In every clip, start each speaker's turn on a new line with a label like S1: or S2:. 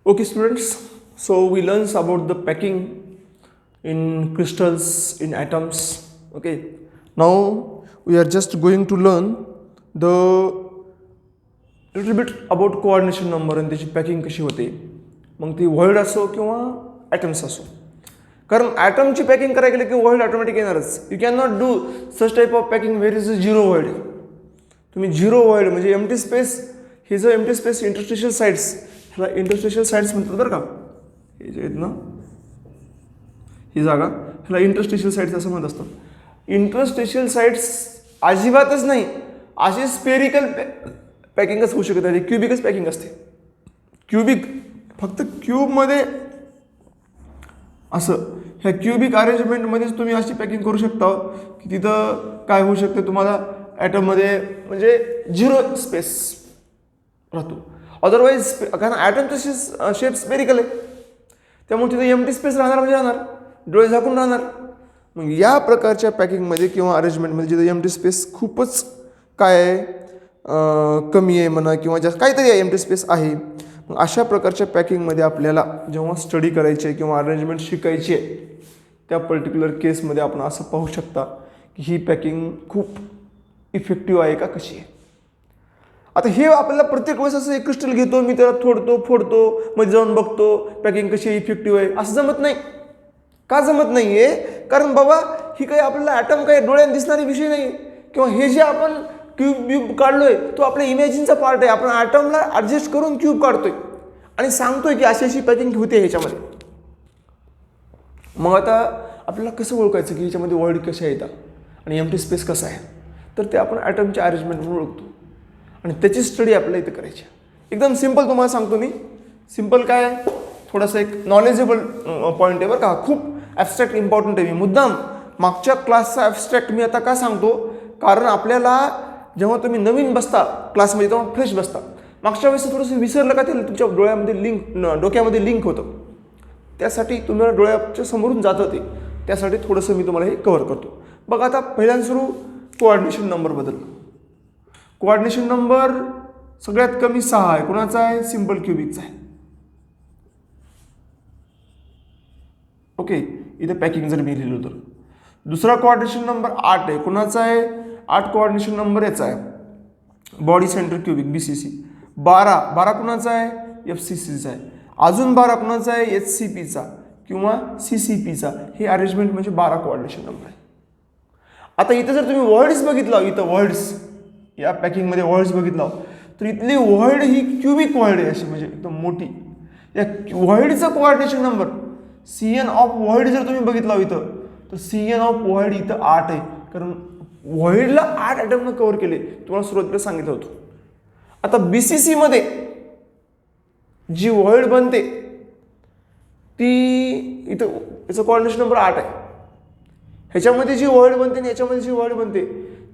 S1: Okay, students, so we learn about the packing in crystals, in atoms. Okay, now we are just going to learn the little bit about coordination number आणि त्याची packing कशी होते. मग ती world असो किंवा atoms असो, कारण ॲटमची पॅकिंग करायला गेलं की वर्ल्ड ऑटोमॅटिक येणारच. You can not do such type of packing where is a zero world. तुम्ही झिरो वर्ल्ड म्हणजे एम्प्टी स्पेस, ही जो एम्प्टी स्पेस इंटरस्टेशियल साईड्स, ह्याला इंटरस्टेशियल साईड्स म्हणतात बरं का. हे जे आहेत ना, ही जागा, ह्याला इंटरस्टेशियल साईड्स असं म्हणत असतात. इंटरस्टेशियल साईड्स अजिबातच नाही, अशी स्पेरिकल पॅकिंगच होऊ शकत नाही, क्युबिकच पॅकिंग असते. क्युबिक फक्त क्यूबमध्ये असं, ह्या क्युबिक अरेंजमेंटमध्येच तुम्ही अशी पॅकिंग करू शकता की तिथं काय होऊ शकते, तुम्हाला ॲटममध्ये म्हणजे झिरो स्पेस राहतो. अदरवाईज कारण ॲटमचं शेप स्पेरिकल आहे, त्यामुळे तिथे एम्प्टी स्पेस राहणार म्हणजे राहणार, डोळे झाकून राहणार. मग या प्रकारच्या पॅकिंगमध्ये किंवा अरेंजमेंटमध्ये जिथे एम्प्टी स्पेस खूपच काय आहे, कमी आहे म्हणा किंवा जास्त काहीतरी एम्प्टी स्पेस आहे, मग अशा प्रकारच्या पॅकिंगमध्ये आपल्याला जेव्हा स्टडी करायची आहे किंवा अरेंजमेंट शिकायची आहे, त्या पर्टिक्युलर केसमध्ये आपण असं पाहू शकता की ही पॅकिंग खूप इफेक्टिव्ह आहे का कशी आहे. आता हे आपल्याला प्रत्येक वेळेस असं एक क्रिस्टल घेतो, मी त्याला तोडतो फोडतो, मध्ये जाऊन बघतो पॅकिंग कशी इफेक्टिव्ह आहे, असं जमत नाही. का जमत नाही आहे? कारण बाबा ही काही आपल्याला ॲटम काही डोळ्यात दिसणारी विषय नाही, किंवा हे जे आपण क्यूब काढलोय तो आपल्या इमॅजिनचा पार्ट आहे. आपण ॲटमला ॲडजस्ट करून क्यूब काढतोय आणि सांगतोय की अशी अशी पॅकिंग होते ह्याच्यामध्ये. मग आता आपल्याला कसं ओळखायचं की ह्याच्यामध्ये वर्ल्ड कशा येतात आणि एम्प्टी स्पेस कसा आहे, तर ते आपण ॲटमच्या अरेंजमेंट म्हणून ओळखतो आणि त्याची स्टडी आपल्याला इथं करायची. एकदम सिम्पल तुम्हाला सांगतो मी. सिम्पल काय आहे, थोडंसं एक नॉलेजेबल पॉईंट आहे बरं का, खूप ॲबस्ट्रॅक्ट इम्पॉर्टंट आहे. मी मुद्दाम मागच्या क्लासचा ॲबस्ट्रॅक्ट मी आता का सांगतो, कारण आपल्याला जेव्हा तुम्ही नवीन बसता क्लासमध्ये तेव्हा फ्रेश बसता. मागच्या वेळेस थोडंसं विसरलं का ते तुमच्या डोळ्यामध्ये डोक्यामध्ये लिंक होतं, त्यासाठी तुम्हाला डोळ्याच्या समोरून जातं ते, त्यासाठी थोडंसं मी तुम्हाला हे कव्हर करतो. बघा आता पहिल्यांदा सुरू कोऑर्डिनेशन नंबरबद्दल. कोऑर्डिनेशन नंबर सगळ्यात कमी 6 आहे. कोणाचा आहे? सिम्पल क्युबिकचा आहे. ओके, इथे पॅकिंग जर मी लिहिलं तर. दुसरा कोऑर्डिनेशन नंबर 8 आहे. कोणाचा आहे? 8 कोऑर्डिनेशन नंबर याचा आहे, बॉडी सेंटर क्युबिक BCC. 12 कुणाचा आहे? FCCचा आहे. अजून 12 कुणाचा आहे? HCPचा किंवा CCPचा. हे अरेंजमेंट म्हणजे 12 कोऑर्डिनेशन नंबर आहे. आता इथं जर तुम्ही वर्ड्स बघितला, इथं वर्ड्स या पॅकिंगमध्ये वर्ड्स बघितला तर इथली वर्ड ही क्युबिक वर्ड आहे, अशी म्हणजे एकदम मोठी. या वर्डचा coordination number CN of word जर तुम्ही बघितला इथं, तर CN ऑफ वर्ड इथं 8 आहे, कारण वर्ल्डला 8 ॲटमनं कव्हर केले, तुम्हाला सुरुवातीला सांगितलं होतं. आता BCC मध्ये जी वर्ल्ड बनते ती इथं, याचं कोऑर्डिनेशन नंबर 8 आहे. ह्याच्यामध्ये जी वर्ल्ड बनते आणि याच्यामध्ये जी वर्ल्ड बनते,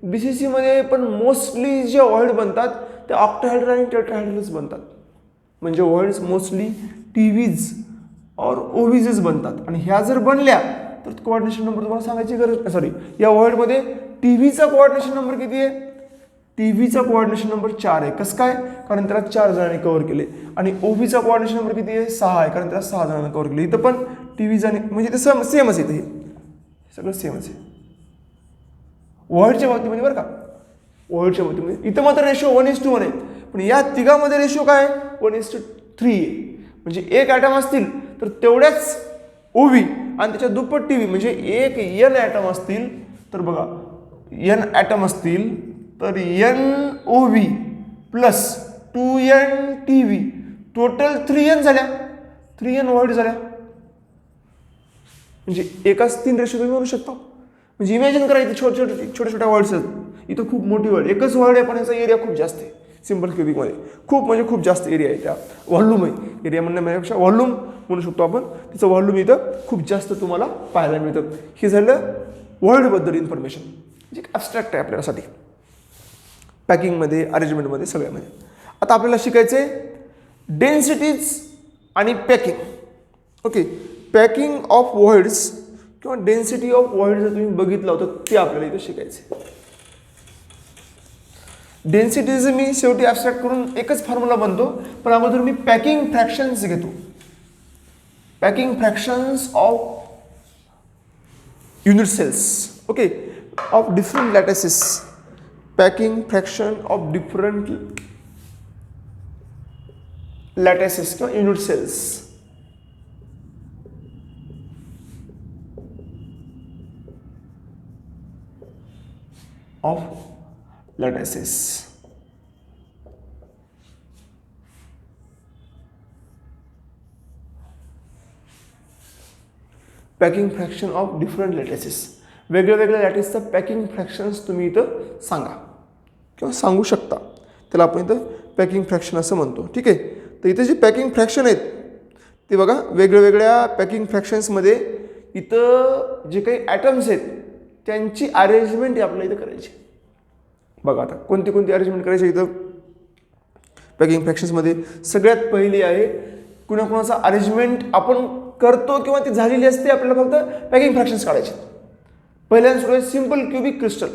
S1: BCC मध्ये पण मोस्टली जे वर्ल्ड बनतात ते ऑक्टाहायड्रल आणि टेट्राहायड्रलच बनतात. म्हणजे वर्ल्ड्स मोस्टली TVs और OVs बनतात. आणि ह्या जर बनल्या तर कोऑर्डिनेशन नंबर तुम्हाला सांगायची गरज, सॉरी, या वर्ल्डमध्ये TVचा कोऑर्डिनेशन नंबर किती आहे? TVचा कोऑर्डिनेशन नंबर 4 आहे. कसं काय? कारण त्याला 4 जणांनी कव्हर केले. आणि OVचा कोऑर्डिनेशन नंबर किती आहे? 6 आहे, कारण त्याला 6 जणांनी कव्हर केले. इथं पण TVचा म्हणजे ते सेमच येतं, हे सगळं सेमच आहे वर्ल्डच्या बाबतीमध्ये बरं का. वर्ल्डच्या बाबतीमध्ये इथं मात्र रेशो 1:1 आहे, पण या तिघामध्ये रेशो काय? 1:3 आहे. म्हणजे एक ॲटम असतील तर तेवढ्याच OV आणि त्याच्या दुप्पट TV, म्हणजे एक N ॲटम असतील तर बघा, N ॲटम असतील तर NOV plus 2N TV, total 3N झाल्या, 3N वर्ड झाल्या. म्हणजे एकाच 3 रेशो तुम्ही म्हणू शकता. म्हणजे इमॅजिन करा, इथे छोट्या वर्ड्स आहेत, इथं खूप मोठी वर्ड, एकच वर्ड आहे पण याचा एरिया खूप जास्त आहे. सिम्पल क्युबिकमध्ये खूप म्हणजे खूप जास्त एरिया आहे, त्या व्हॉल्यूम आहे. एरिया म्हणण्यापेक्षा व्हॉल्यूम म्हणू शकतो आपण. तिचं व्हॉल्यूम इथं खूप जास्त तुम्हाला पाहायला मिळतं. हे झालं वर्ल्डबद्दल इन्फॉर्मेशन, जे ॲबस्ट्रॅक्ट आहे आपल्यासाठी पॅकिंगमध्ये, अरेंजमेंटमध्ये, सगळ्यामध्ये. आता आपल्याला शिकायचं आहे डेन्सिटीज आणि packing. Okay, packing of words किंवा डेन्सिटी ऑफ वर्ड जर तुम्ही बघितलं होतं ते आपल्याला इथं शिकायचं आहे. डेन्सिटीचं मी शेवटी ॲबस्ट्रॅक्ट करून एकच फॉर्म्युला बनतो, पण अगोदर मी पॅकिंग फ्रॅक्शन्स घेतो. Packing fractions of unit cells, okay, of different lattices. Packing fraction of different lattices किंवा unit cells. Of lattices. Packing fraction of different lattices. वेगळ्या वेगळ्या लॅटिसचं पॅकिंग फ्रॅक्शन्स तुम्ही इथं सांगा किंवा सांगू शकता. त्याला आपण इथं पॅकिंग फ्रॅक्शन असं म्हणतो. ठीक आहे. तर इथं जे पॅकिंग फ्रॅक्शन आहेत ते बघा, वेगळ्या वेगळ्या पॅकिंग फ्रॅक्शन्समध्ये इथं जे काही ॲटम्स आहेत त्यांची अरेंजमेंट आपल्याला इथं करायची. बघा आता कोणती कोणती अरेंजमेंट करायची इथं पॅकिंग फ्रॅक्शन्समध्ये. सगळ्यात पहिली आहे, कुणाकुणाचा अरेंजमेंट आपण करतो किंवा ती झालेली असते, आपल्याला फक्त पॅकिंग फ्रॅक्शन्स काढायचे. पहिल्यांदा सुरू आहे सिंपल क्युबिक क्रिस्टल.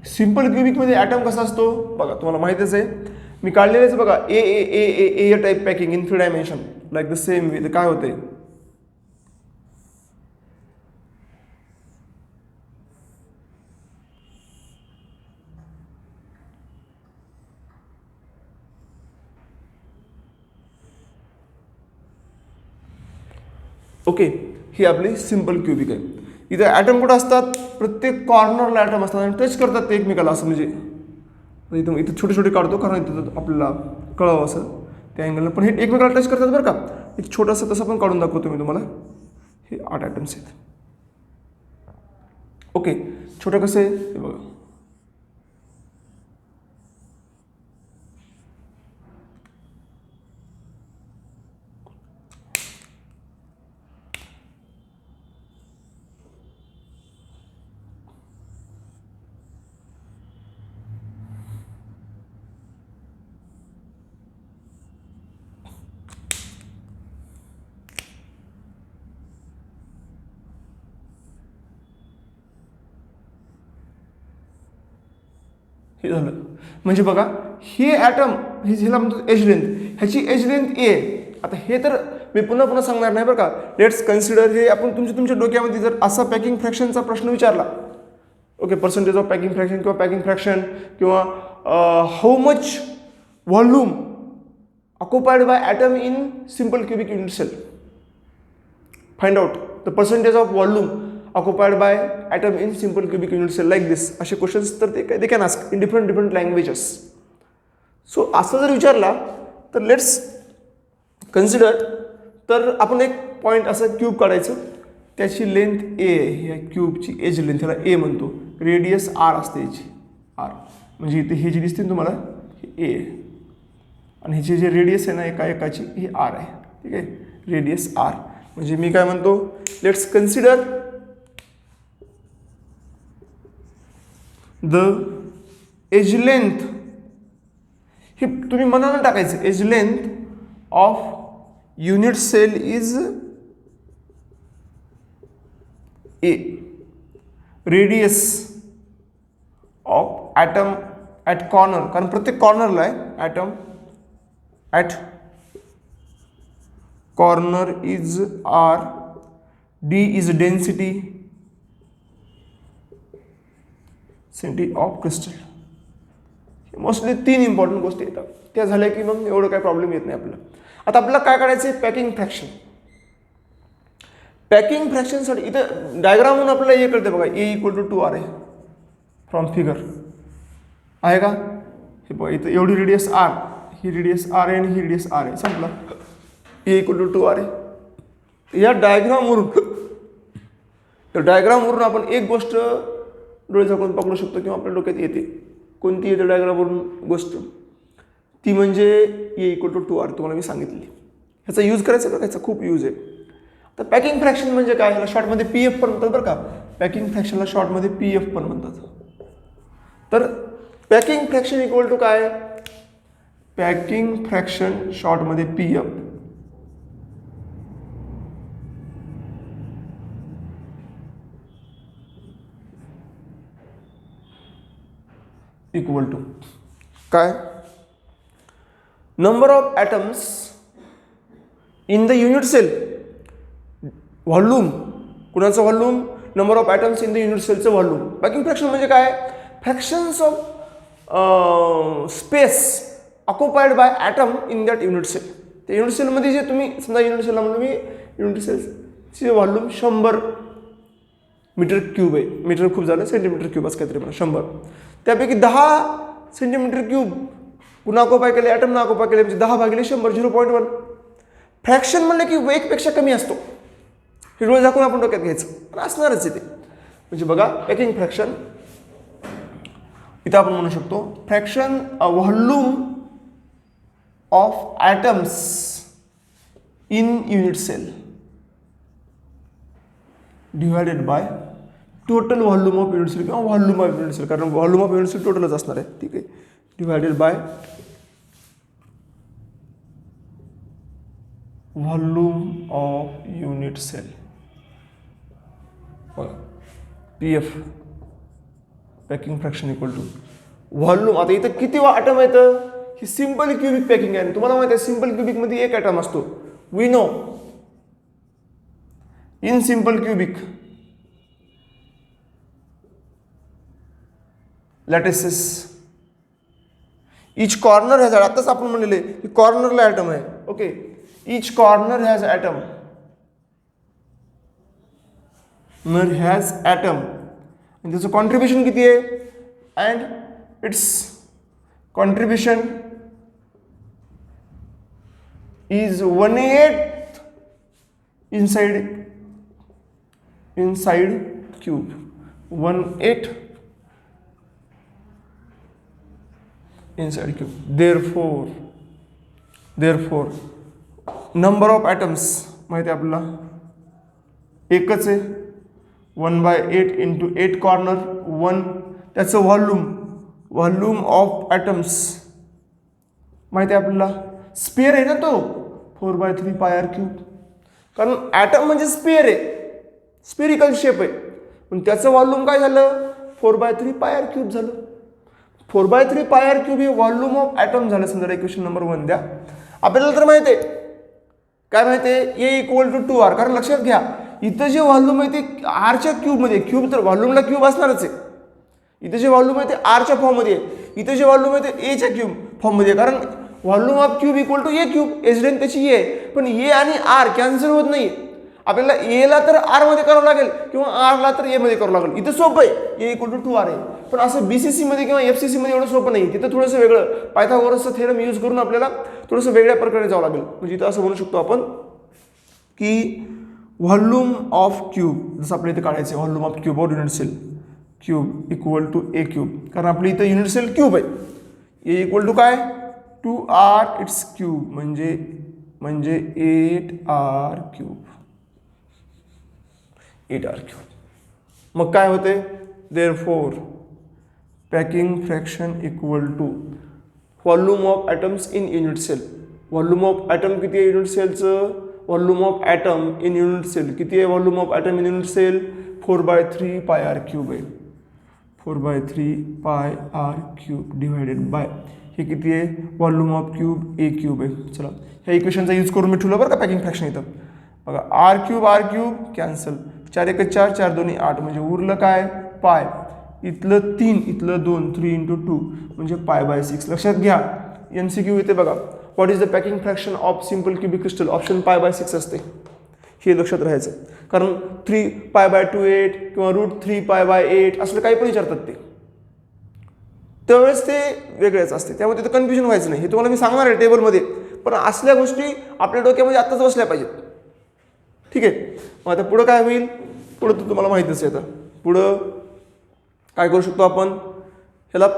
S1: सिंपल क्युबिकमध्ये ॲटम कसा असतो बघा, तुम्हाला माहितीच आहे, मी काढलेलेच बघा. A A A A A type packing in 3 dimension like the same way. काय होते, ओके, ही आपली सिंपल क्युबिक आहे. इथं ॲटम कुठं असतात, प्रत्येक कॉर्नरला ॲटम असतात आणि टच करतात ते एकमेकाला. असं म्हणजे इथं इथं छोटे छोटे काढतो कारण इथं आपल्याला कळावं असं त्या अँगलनं, पण हे एकमेकाला टच करतात बरं का. एक छोटंसं तसं पण काढून दाखवतो मी तुम्हाला. हे 8 ॲटम्स आहेत. ओके, छोटं कसं आहे हे बघा. हे झालं म्हणजे बघा, हे ॲटम हे ह्याला म्हणतो एज लेंथ, ह्याची एज लेंथ ए. आता हे तर मी पुन्हा पुन्हा सांगणार नाही बरं का. लेट्स कन्सिडर हे आपण तुमच्या डोक्यामध्ये जर असा पॅकिंग फ्रॅक्शनचा प्रश्न विचारला, okay, percentage of packing fraction किंवा पॅकिंग फ्रॅक्शन किंवा how much volume occupied by atom in simple cubic unit cell, find out the percentage of volume occupied by atom in simple cubic unit cell like this. असे questions तर they can ask in different languages. So असं जर विचारला तर let's consider, तर आपण एक point असं क्यूब काढायचं, त्याची लेंथ ए आहे, या क्यूबची एज लेंथ त्याला ए म्हणतो, रेडियस आर असते याची, आर म्हणजे इथे हे जे दिसते तुम्हाला हे ए आहे आणि ह्याची जे रेडियस आहे ना एकाची ही आर आहे. ठीक आहे, रेडियस आर. म्हणजे मी काय म्हणतो, let's consider the edge length, हे तुम्ही मनानं टाकायचं, edge length of unit cell is a, radius of atom at corner, कारण प्रत्येक कॉर्नरला आहे atom, at corner is r, d is density of crystal. Mostly 3 important गोष्टी येतात, त्या झाल्या की मग एवढं काय प्रॉब्लेम येत नाही आपल्याला. आता आपल्याला काय काढायचं आहे, पॅकिंग फ्रॅक्शन. पॅकिंग फ्रॅक्शनसाठी इथं डायग्रामहून आपल्याला हे कळते बघा, ए इक्वल टू 2r आहे फ्रॉम फिगर आहे का. हे बघा इथं एवढी रेडियस आर, ही रेडियस आर आहे आणि ही रेडियस आर आहे, संपला. ए इक्वल टू 2r आहे. या डायग्रामवरून आपण एक गोष्ट डोळे झाकून पकडू शकतो किंवा आपल्या डोक्यात येते. कोणती येते डायग्रामवरून गोष्ट, ती म्हणजे ए इक्वल टू 2r तुम्हाला मी सांगितली. ह्याचा यूज करायचा का, ह्याचा खूप यूज आहे. तर पॅकिंग फ्रॅक्शन म्हणजे काय, ह्याला शॉर्टमध्ये पी एफ पण म्हणतात बरं का. पॅकिंग फ्रॅक्शनला शॉर्टमध्ये पी एफ पण म्हणतात. तर पॅकिंग फ्रॅक्शन इक्वल टू काय, पॅकिंग फ्रॅक्शन शॉर्टमध्ये पी एफ. इक्वल टू काय, number of atoms in the unit cell, volume, कुणाचं volume, number of atoms in the unit सेलचं व्हॉल्यूम. पॅकिंग फ्रॅक्शन म्हणजे काय, fractions of space occupied by atom in that unit cell. त्या unit सेलमध्ये जे तुम्ही समजा युनिट सेलला म्हणून मी युनिट सेलचे व्हॉल्यूम 100 मीटर क्यूब आहे, मीटर खूप झालं, सेंटीमीटर क्यूब असं काहीतरी म्हणा 100, त्यापैकी 10 सेंटीमीटर क्यूब पुन्हा ऑक्युपाय केले, ॲटमनं ऑक्युपाय केले, म्हणजे 10 भागिले 100 0.1. फ्रॅक्शन म्हणलं की 1पेक्षा कमी असतो, हे डोळे झाकून आपण डोक्यात घ्यायचं, पण असणारच आहे ते. म्हणजे बघा पॅकिंग फ्रॅक्शन इथं आपण म्हणू शकतो fraction volume of atoms in unit cell divided by total volume of unit cell किंवा व्हॉल्यूम ऑफ युनिट सेल, कारण व्हॉल्यूम ऑफ युनिट सेल टोटलच असणार आहे, ठीक आहे, divided by volume of unit cell. PF packing fraction equal to volume. आता इथं किती ॲटम येतं, ही सिंपल क्युबिक पॅकिंग आहे, तुम्हाला माहिती आहे सिंपल क्युबिक मध्ये एक ॲटम असतो. We know in simple cubic lattices each corner has, आताच आपण म्हणलेले की कॉर्नरला ॲटम आहे, okay, each corner has atom, आणि त्याचं कॉन्ट्रीब्युशन किती आहे, and its contribution is 1/8 inside cube, 1/8 inside cube. Therefore number of atoms माहिती आहे आपल्याला एकच आहे, 1/8 इंटू 8 कॉर्नर 1. त्याचं व्हॉल्यूम ऑफ ॲटम्स माहिती आहे आपल्याला, स्पेअर आहे ना तो 4/3 पाय आर क्यूब, कारण ॲटम म्हणजे स्पेअर आहे, स्पेरिकल शेप आहे, पण त्याचं व्हॉल्यूम काय झालं 4/3 पाय आर क्यूब झालं. 4/3 पाय आर क्यूब हे व्हॉल्यूम ऑफ ॲटम झालं. समजा इक्वेशन नंबर 1 द्या. आपल्याला तर माहिती आहे, काय माहिती आहे, ए इक्वल टू 2r, कारण लक्षात घ्या इथं जे व्हॉल्यूम आहे ते आरच्या क्यूबमध्ये, क्यूब तर व्हॉल्यूमला क्यूब असणारच आहे, इथं जे व्हॉल्यूम आहे ते आरच्या फॉर्ममध्ये आहे, इथं जे व्हॉल्यूम आहे ते एच्या क्यूब फॉर्ममध्ये आहे, कारण volume of cube equal to A cube, एजडेन त्याची ए, पण ए आणि आर कॅन्सल होत नाही. आपल्याला एला तर आर मध्ये करावं लागेल किंवा आरला तर ए मध्ये करावं लागेल. इथं सोपं आहे, ए इक्वल टू 2r आहे, पण असं BCC मध्ये किंवा FCC मध्ये एवढं सोपं नाही. तिथं थोडंसं वेगळं पायथागोरसचं थेरम यूज करून आपल्याला थोडंसं वेगळ्या प्रकारे जावं लागेल. म्हणजे इथं असं म्हणू शकतो आपण की व्हॉल्यूम ऑफ क्यूब, जसं आपल्या इथे काढायचं आहे volume of cube or unit cell cube equal to A cube, कारण आपली इथं युनिट सेल क्यूब आहे. ए इक्वल टू काय 2r इट्स क्यूब, म्हणजे 8r क्यूब, 8r क्यूब. मग काय होते, therefore packing fraction equal to volume of atoms in unit cell. Volume of atom किती आहे युनिट सेलचं, volume of atom in unit cell किती आहे, volume of atom in unit cell 4/3 pi R cube आहे, 4/3 pi R cube divided by हे किती आहे, volume of cube A cube आहे. चला ह्या इक्वेशनचा यूज करून मी ठेवलं बरं का पॅकिंग फ्रॅक्शन इथं. बघा आर क्यूब कॅन्सल, 4 1 4 4 2 8, म्हणजे उरलं काय पाय, इथलं 3 इथलं 2, 3 इंटू 2 म्हणजे π/6. लक्षात घ्या MCQ येते बघा, what is the packing fraction of simple cubic crystal, option π/6 असते, हे लक्षात राहायचं. कारण 3π/28 किंवा √3π/8 असलं काही पण विचारतात ते, त्यावेळेस ते वेगळेच असते, त्यामुळे तिथं कन्फ्युजन व्हायचं नाही. हे तुम्हाला मी सांगणार आहे टेबलमध्ये, पण असल्या गोष्टी आपल्या डोक्यामध्ये आत्ताच बसल्या पाहिजेत, ठीक आहे. मग आता पुढं काय होईल, पुढं तर तुम्हाला माहितीच आहे. आता पुढं काय करू शकतो आपण, ह्याला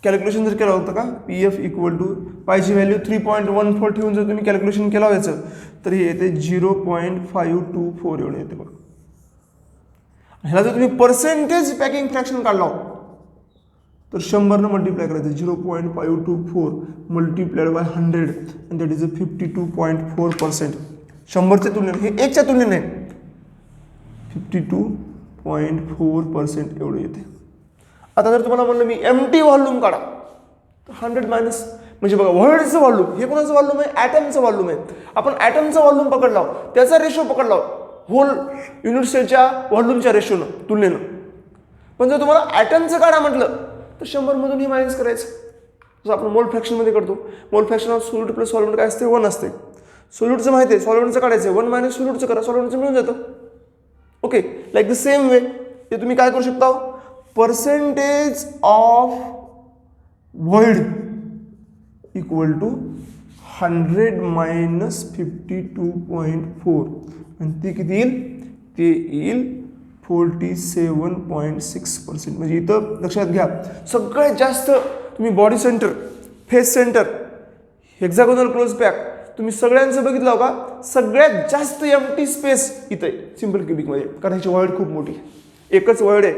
S1: कॅल्क्युलेशन जर केलं होतं का, PF इक्वल टू पायची व्हॅल्यू 3.14 ठेवून जर तुम्ही कॅल्क्युलेशन केलं व्हायचं तर हे येते 0.524 एवढे येते बघा. ह्याला जर तुम्ही पर्सेंटेज पॅकिंग फ्रॅक्शन काढला तर 100 मल्टिप्लाय करायचं, 0.524 multiplied by 100 and that is 52.4%. 100च्या तुलनेने हे 1च्या तुलनेने 52.4% एवढं येते. आता जर तुम्हाला म्हणलं मी एम्प्टी व्हॉल्यूम काढा, तर 100 मायनस म्हणजे बघा व्हॉइडचं व्हॉल्यूम, हे कोणाचं व्हॉल्यूम आहे? ॲटमचं व्हॉल्यूम आहे. आपण ॲटमचं व्हॉल्यूम पकडला, त्याचा रेशो पकडला होल युनिट सेलच्या व्हॉल्यूमच्या रेशोनं, तुलनेनं. पण जर तुम्हाला ॲटमचं काढा म्हटलं तर 100 मधून हे मायनस करायचं, जसं आपण मोल फ्रॅक्शनमध्ये करतो. मोल fraction of solute plus solvent काय असते? 1 असते. सोल्यूटचं माहिती आहे, सॉल्व्हेंटचं काढायचं आहे, 1 मायनस सोल्यूटचं करा, सॉल्व्हेंटचं मिळून जातं. Okay, like the same way ते तुम्ही काय करू शकता? Percentage of void equal to 100 minus 52.4 आणि ते किती येईल? ते येईल 47.6%. म्हणजे इथं लक्षात घ्या, सगळ्यात जास्त तुम्ही body centre, face centre, hexagonal close pack तुम्ही सगळ्यांचं बघितलं का? सगळ्यात जास्त एम्प्टी स्पेस इथं आहे सिंपल क्युबिकमध्ये, कारण ह्याची व्हॉइड खूप मोठी, एकच व्हॉइड आहे.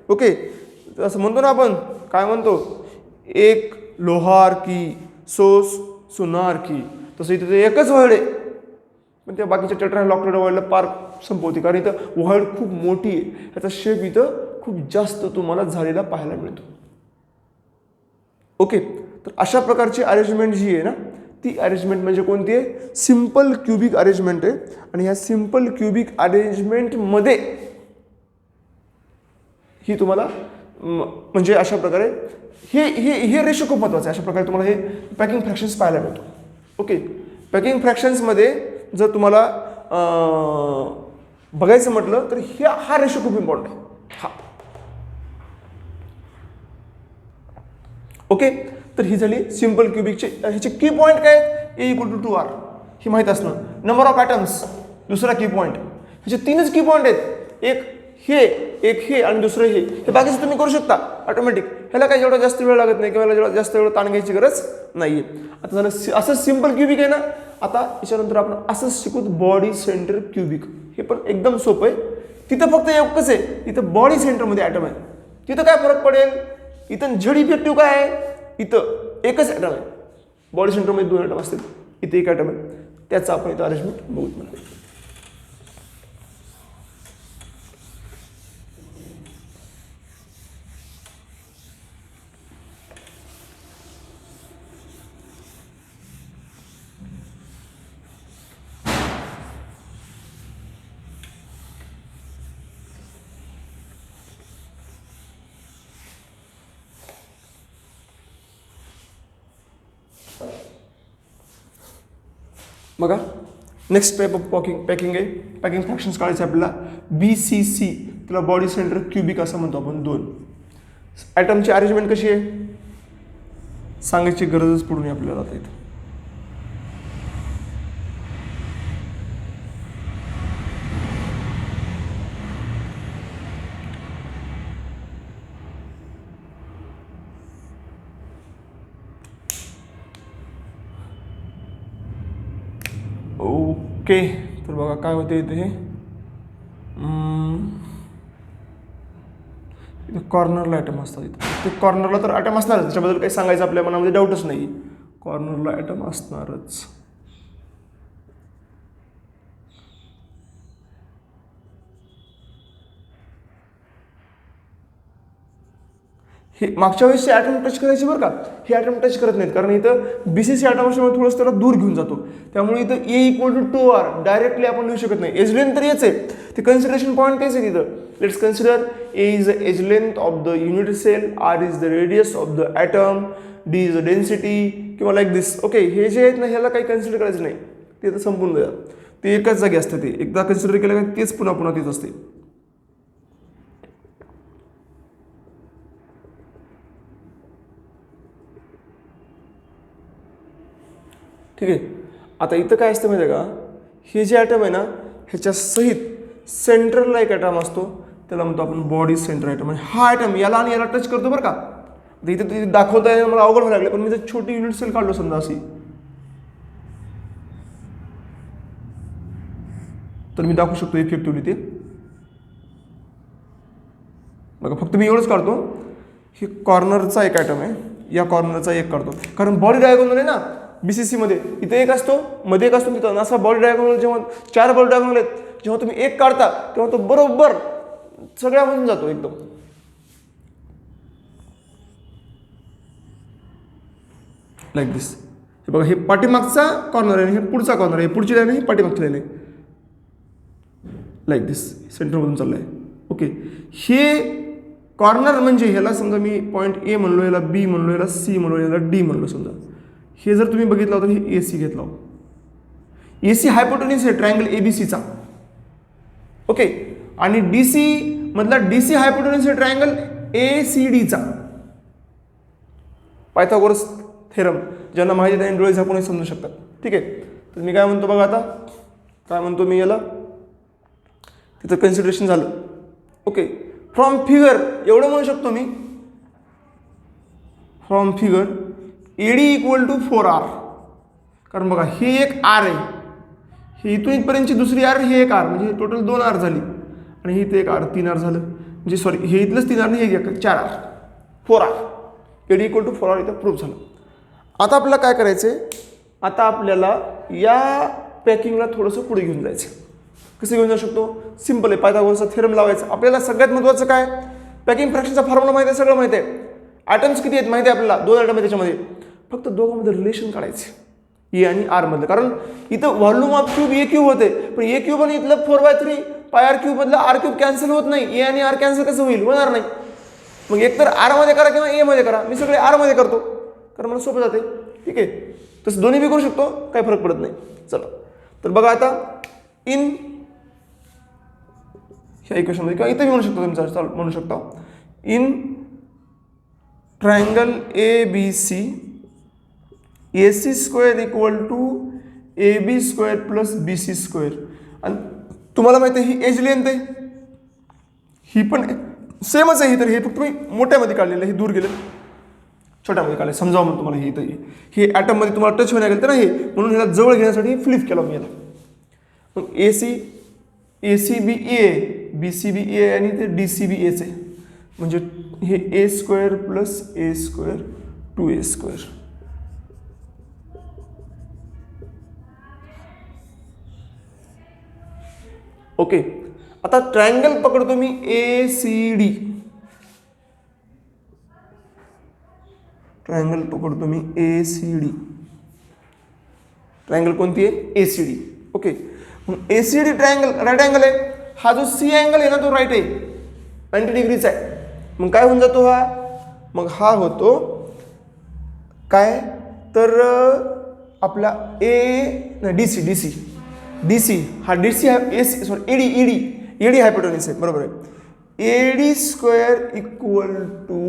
S1: ओके, असं म्हणतो ना आपण, काय म्हणतो? एक लोहार की सोनार की, तसं इथं एकच व्हॉइड आहे. पण त्या बाकीच्या टेट्राहॅड्रॉन व्हॉइडला पार संपवते, कारण इथं व्हॉइड खूप मोठी आहे. त्याचा शेप इथं खूप जास्त तुम्हाला झालेला पाहायला मिळतो. ओके, तर अशा प्रकारची अरेंजमेंट जी आहे ना, ती अरेंजमेंट म्हणजे कोणती आहे? सिंपल क्युबिक अरेंजमेंट आहे. आणि ह्या सिंपल क्युबिक अरेंजमेंटमध्ये ही तुम्हाला म्हणजे अशा प्रकारे हे हे हे रेशो खूप महत्त्वाचं आहे. अशा प्रकारे तुम्हाला हे पॅकिंग फ्रॅक्शन्स पाहायला मिळतो. ओके, पॅकिंग फ्रॅक्शन्समध्ये जर तुम्हाला बघायचं म्हटलं तर हा रेशो खूप इम्पॉर्टंट आहे. हा ओके, तर ही झाली सिंपल क्युबिकचे. ह्याचे की पॉईंट काय आहेत? ए इक्वल टू 2r ही माहीत असणं. नंबर ऑफ ॲटम्स दुसरा की पॉईंट. ह्याचे 3च की पॉईंट आहेत, एक हे आणि दुसरं हे. बाकीचं तुम्ही करू शकता ऑटोमॅटिक. ह्याला काही एवढा जास्त वेळ लागत नाही किंवा जेवढा जास्त वेळ ताण घ्यायची गरज नाही आहे. आता झालं असंच सिंपल क्युबिक आहे ना. आता याच्यानंतर आपण असंच शिकू बॉडी सेंटर क्युबिक. हे पण एकदम सोपं आहे. तिथं फक्त एकच आहे, इथं बॉडी सेंटरमध्ये ॲटम आहे. तिथं काय फरक पडेल? इथं झेड इफेक्टिव्ह काय आहे? इथं एकच ॲटम आहे. बॉडी सेंटरमध्ये 2 ॲटम असतील, इथे 1 ॲटम आहे. त्याचं आपण इथं अरेंजमेंट बघूत म्हणा. बघा, नेक्स्ट टाईप ऑफ पॅकिंग आहे. पॅकिंग फ्रॅक्शन्स काढायचे आपल्याला. BCC, त्याला बॉडी सेंटर क्युबिक असं म्हणतो आपण. 2 ॲटमची अरेंजमेंट कशी आहे सांगायची गरजच पडू नये आपल्याला आता इथं. ओके, तर बघा काय होते इथे. इथे कॉर्नरला ॲटम असतात. इथे ते कॉर्नरला तर ॲटम असणारच, त्याच्याबद्दल काही सांगायचं आपल्या मनामध्ये डाऊटच नाही. कॉर्नरला ॲटम असणारच. हे मागच्या वेळेसचे ॲटम टच करायचे बरं का, हे ॲटम टच करत नाहीत, कारण इथं BCC ॲटम असल्यामुळे थोडंसं त्याला दूर घेऊन जातो. त्यामुळे इथं ए इक्वल टू 2r डायरेक्टली आपण लिहू शकत नाही. एज लेंथ तर येच आहे, ते कन्सिडरेशन पॉईंट तेच आहे तिथं. Let's consider a is the edge length of the unit cell, r is the radius of the atom, d is the density किंवा लाईक दिस. ओके, हे जे आहेत ना ह्याला काही कन्सिडर करायचं नाही, ते तर संपून जाईल. ते एकाच जागी असतं. ते एकदा कन्सिडर केलं का तेच पुन्हा पुन्हा तेच असते. ठीक आहे, आता इथं काय असतं माहिती आहे का, हे जे ॲटम आहे ना ह्याच्या सहित सेंटरला एक ॲटम असतो, त्याला म्हणतो आपण बॉडी सेंटर ॲटम. आणि हा ॲटम याला आणि याला टच करतो बरं का. इथं दाखवता येईल मला अवघड व्हायला लागले, पण मी जर छोटी युनिट सेल काढलो समजा अशी, तर मी दाखवू शकतो इफेक्टिव्हली ते. बघा, फक्त मी एवढंच काढतो. हे कॉर्नरचा एक ॲटम आहे, या कॉर्नरचा एक काढतो, कारण बॉडी डायगोनल आहे ना BCC मध्ये. इथे एक असतो, मध्ये एक असतो, तिथं असा बॉडी डायगोनल. जेव्हा 4 बॉडी डायगोनल आहेत, जेव्हा तुम्ही एक काढता तेव्हा तो बरोबर सगळ्यामधून जातो एकदम. लाईक दिस. हे बघा, हे पाठीमागचा कॉर्नर आहे, हे पुढचा कॉर्नर आहे, हे पुढची लाईन आहे, पाठीमागची लाईन आहे. लाईक दिस सेंटरमधून चाललं आहे. ओके, हे कॉर्नर म्हणजे ह्याला समजा मी पॉईंट ए म्हणलो, याला बी म्हणलो, याला सी म्हणलो, याला डी म्हणलो समजा. हे जर तुम्ही बघितलं तर हे ए सी घेतलं. ए सी हायपोटेन्यूज आहे ट्रायंगल एबीसीचा. ओके, आणि डी सी मधला डी सी हायपोटेन्यूज आहे ट्रायंगल ए सी डीचा. पायथागोरस थेरम ज्यांना माहिती आहे त्यांनी डोळे झाकूनही समजू शकतात. ठीक आहे, तर मी काय म्हणतो बघा, आता काय म्हणतो मी याला, तिथं कन्सिडरेशन झालं. ओके, फ्रॉम फिगर एवढं म्हणू शकतो मी, from figure AD equal to 4R. कारण बघा, हे एक आर आहे, हे इथून इथपर्यंतची दुसरी आर, हे एक आर, म्हणजे टोटल 2 आर झाली, आणि हे इथं एक आर, 3 आर झालं. म्हणजे सॉरी, हे इथलंच 3 आर नाही, हे 4 R, 4R. Eddy equal to 4R इथं प्रूफ झालं. आता आपल्याला काय करायचं आहे, आता आपल्याला या पॅकिंगला थोडंसं पुढे घेऊन जायचं. कसं घेऊन जाऊ शकतो? सिंपल आहे, पायथागोरसचा थेरम लावायचा. आपल्याला सगळ्यात महत्त्वाचं काय, पॅकिंग फ्रॅक्शनचा फॉर्म्युला माहिती आहे, सगळं माहिती आहे. ॲटम्स किती आहेत माहिती आहे आपल्याला, 2 ॲटम आहे त्याच्यामध्ये. फक्त दोघांमध्ये रिलेशन काढायचे, ए आणि आर मधलं. कारण इथं volume of cube A cube होते, पण ए क्यूब आणि इथलं 4/3 पाय आर क्यूब मधलं आर क्यूब कॅन्सल होत नाही. ए आणि आर कॅन्सल कसं होईल? होणार नाही. मग एकतर आर मध्ये करा किंवा ए मध्ये करा. मी सगळे आर मध्ये करतो कारण मला सोपं जाते. ठीक आहे, तसं दोन्ही बी करू शकतो, काही फरक पडत नाही. चला, तर बघा आता इन ह्या इक्वेशनमध्ये किंवा इथं म्हणू शकतो, तुमचा म्हणू शकता, in triangle A B C AC square equal to AB square plus BC square. आणि तुम्हाला माहिती आहे ही एज लेंथ आहे, ही पण सेमच आहे. तर हे फक्त मी मोठ्यामध्ये काढलेलं, हे दूर गेलं, छोट्यामध्ये काढलं. समजावं म्हणून तुम्हाला हे इथं हे ॲटममध्ये तुम्हाला टच होण्यात गेलं तर हे, म्हणून ह्याला जवळ घेण्यासाठी फ्लिप केला मी याला. मग AC बी ए, BC बी ए आणि ते DC बी एच आहे. म्हणजे हे A square plus A square 2A square. Okay, आता ट्रायंगल पकडतो मी ACD. ट्रायंगल पकडतो मी ACD. ट्रायंगल कोणती आहे? ACD. ओके, मग ACD ट्रायंगल राईट अँगल आहे. हा जो C अँगल आहे ना तो राईट आहे, 90 डिग्रीचा आहे. मग काय होऊन जातो हा? मग हा होतो काय तर आपला DC हा DC AC sorry ED hypotenuse आहे, बरोबर आहे. AD square equal to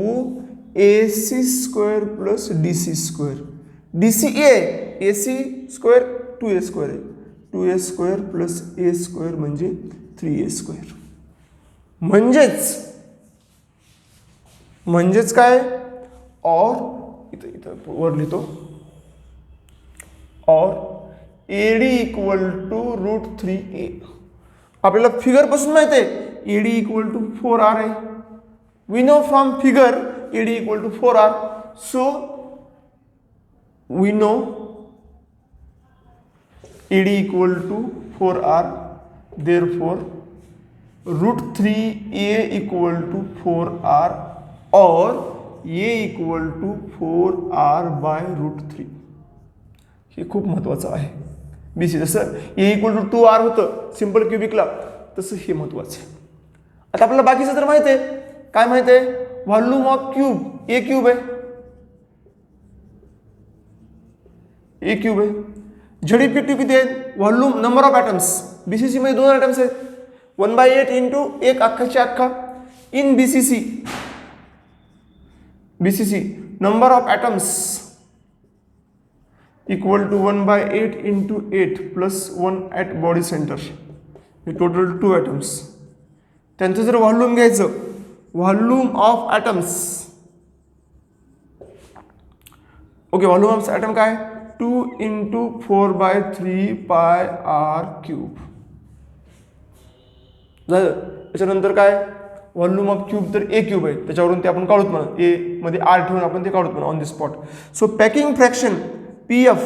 S1: AC square plus DC square. DC A AC square 2A square आहे, 2A square plus A square म्हणजे 3A स्क्वेअर. म्हणजेच काय, और इथं वर लिहितो, और AD इक्वल टू √3A. आपल्याला फिगर पासून माहिती आहे AD इक्वल टू 4R आहे. We know from figure AD equal to 4R. So we know AD equal to 4R. Therefore √3A equal to 4R और A इक्वल टू 4R/√3. हे खूप महत्त्वाचं आहे. BC जसं A इक्वल टू 2R होतं simple क्युबिकला, तसं हे महत्त्वाचं आहे. आता आपल्याला बाकीचं तर माहिती आहे. काय माहिती आहे? Volume of cube A cube आहे, A क्यूब आहे. झेड किती आहे? Volume number of atoms BCC मध्ये 2 ॲटम्स आहेत, 1/8 इंटू 1 अख्खाच्या अख्खा. In BCC number of atoms equal to 1/8 into 8 plus 1 at body center. हे टोटल 2 atoms. त्यांचं जर व्हॉल्यूम घ्यायचं, volume of atoms, okay, volume of atom काय 2 into 4/3 pi r क्यूब झालं. त्याच्यानंतर काय व्हॉल्यूम ऑफ क्यूब तर A क्यूब आहे, त्याच्यावरून ते आपण काढूत म्हणा, A मध्ये R ठेवून आपण ते काढूत म्हणा on the spot. So packing fraction PF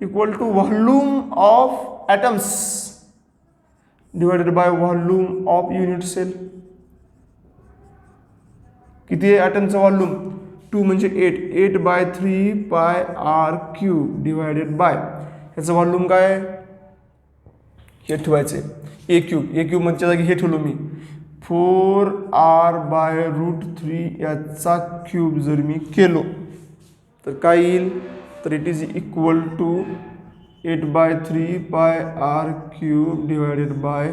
S1: equal to volume of atoms divided by volume of unit cell. किती आहे ॲटमचं व्हॉल्यूम? 2 म्हणजे 8/3πr³ डिवायडेड बाय ह्याचं व्हॉल्यूम काय हे ठेवायचे ए क्यूब मध्ये जागी हे ठेवलो मी 4r/√3 याचा क्यूब जर मी केलो तर काय येईल तर it is equal to 8/3πr³ divided by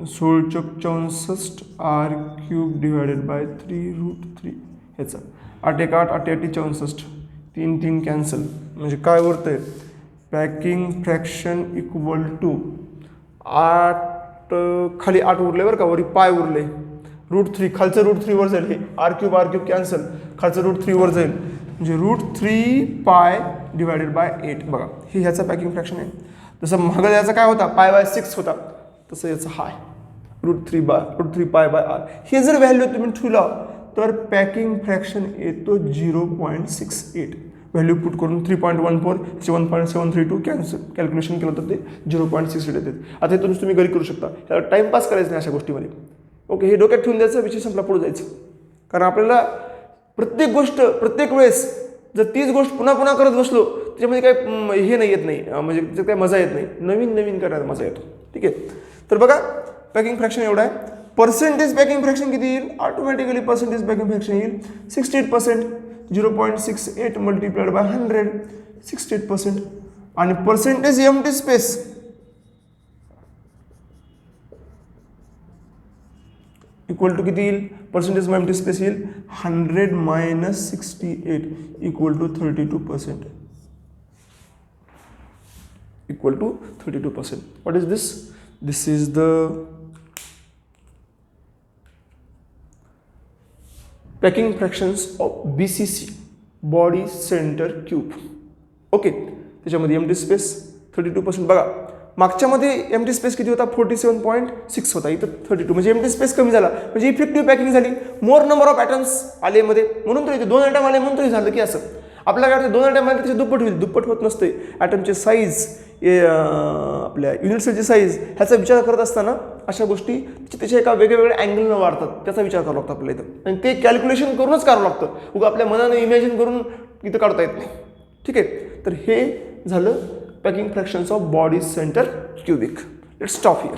S1: 16 r³ divided by 3√3 ह्याचा 8 1 8 8 8 64 3 3 कॅन्सल म्हणजे काय उरतंय पॅकिंग फ्रॅक्शन इक्वल टू 8 खाली 8 उरले बरं का वरी पाय उरले √3 खालचं √3 वर जाईल हे r³ कॅन्सल खालचं √3 वर जाईल म्हणजे √3π डिवायडेड बाय 8 बघा हे ह्याचा पॅकिंग फ्रॅक्शन आहे. तसं मागं याचा काय होता π/6 होता तसं याचं हाय √3π/r हे जर व्हॅल्यू तुम्ही ठेवला तर पॅकिंग फ्रॅक्शन येतो 0.68 व्हॅल्यू पुट करून 3.14 1.732 कॅल्क्युलेशन केलं तर ते 0.68 येते. आता हे तुम्ही घरी करू शकता त्याला टाइमपास करायचं नाही अशा गोष्टीमध्ये. ओके हे डोक्यात ठेवून द्यायचं विषय संपला पुढे जायचं कारण आपल्याला प्रत्येक गोष्ट प्रत्येक वेळेस जर तीच गोष्ट पुन्हा पुन्हा करत बसलो त्याच्यामध्ये काही हे नाही येत नाही म्हणजे त्याच्यात काही मजा येत नाही नवीन करायला मजा येतो. ठीक आहे तर बघा पॅकिंग फ्रॅक्शन एवढं आहे. पर्सेंटेज पॅकिंग फ्रॅक्शन किती येईल ऑटोमॅटिकली पर्सेंटेज पॅकिंग फ्रॅक्शन येईल 68% 0.68 मल्टिप्लाइड बाय 100 68% आणि percentage empty space equal to किती येईल पर्सेंटेज एम्प्टी स्पेस येईल 100 - 68 equal to 32% equal to 32%. What is this this is the packing fractions of BCC body center cube. Okay त्याच्यामध्ये empty space 32% बघा मागच्यामध्ये empty space किती होता 47.6 होता इथं 32 म्हणजे एम्प्टी स्पेस कमी झाला म्हणजे इफेक्टिव्ह पॅकिंग झाली मोर नंबर ऑफ ॲटम्स आले मध्ये म्हणून तर इथे 2 ॲटम आले म्हणून तरी झालं की असं आपल्याला काय 2 ॲटम आले त्याचे दुप्पट होईल दुप्पट होत नसते ॲटमचे साईज आपल्या युनिट सेलची साईज ह्याचा विचार करत असताना अशा गोष्टी त्याच्या एका वेगवेगळ्या अँगलनं वाढतात त्याचा विचार करावा लागतो आपल्याला इथं आणि ते कॅल्क्युलेशन करूनच करावं लागतं उगा आपल्या मनाने इमॅजिन करून इथं काढता येत नाही. ठीक आहे तर हे झालं packing fractions of body centre cubic. Let's stop here.